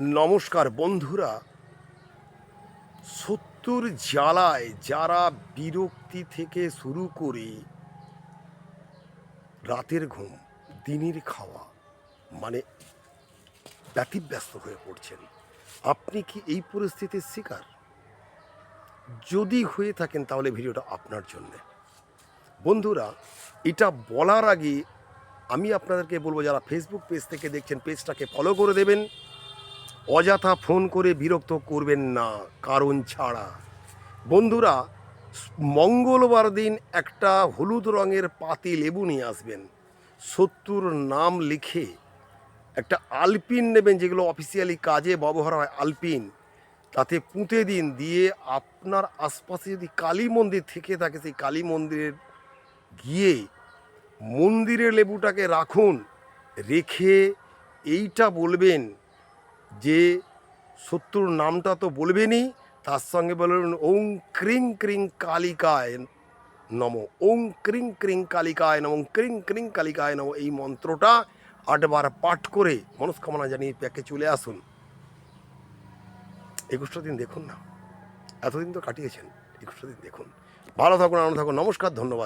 নমস্কার বন্ধুরা, শত্রুর জ্বালায় যারা বিরক্তি থেকে শুরু করে রাতের ঘুম, দিনের খাওয়া মানে ব্যতিব্যস্ত হয়ে পড়ছেন, আপনি কি এই পরিস্থিতির শিকার? যদি হয়ে থাকেন তাহলে ভিডিওটা আপনার জন্যে। বন্ধুরা, এটা বলার আগে আমি আপনাদেরকে বলবো, যারা ফেসবুক পেজ থেকে দেখছেন পেজটাকে ফলো করে দেবেন। অযথা ফোন করে বিরক্ত করবেন না কারণ ছাড়া। বন্ধুরা, মঙ্গলবার দিন একটা হলুদ রঙের পাতি লেবু নিয়ে আসবেন, শত্রুর নাম লিখে একটা আলপিন নেবেন, যেগুলো অফিসিয়ালি কাজে ব্যবহার হয় আলপিন, তাতে পুঁতে দিন। দিয়ে আপনার আশপাশে যদি কালী মন্দির থেকে থাকে, সেই কালী মন্দিরে গিয়ে মন্দিরে লেবুটাকে রাখুন। রেখে এইটা বলবেন যে, শত্রুর নামটা তো বলবেনই, তার সঙ্গে বলবেন ওং ক্রিং ক্রিং কালিকায় নম, ওং ক্রিং ক্রিং কালিকায় নম, ক্রিং ক্রিং কালিকায় নম। এই মন্ত্রটা 8বার পাঠ করে মনস্কামনা জানিয়ে প্যাকে চলে আসুন। 21টা দিন দেখুন না, এতদিন তো কাটিয়েছেন, 21টা দিন দেখুন। ভালো থাকুন, আনন্দ থাকুন। নমস্কার, ধন্যবাদ।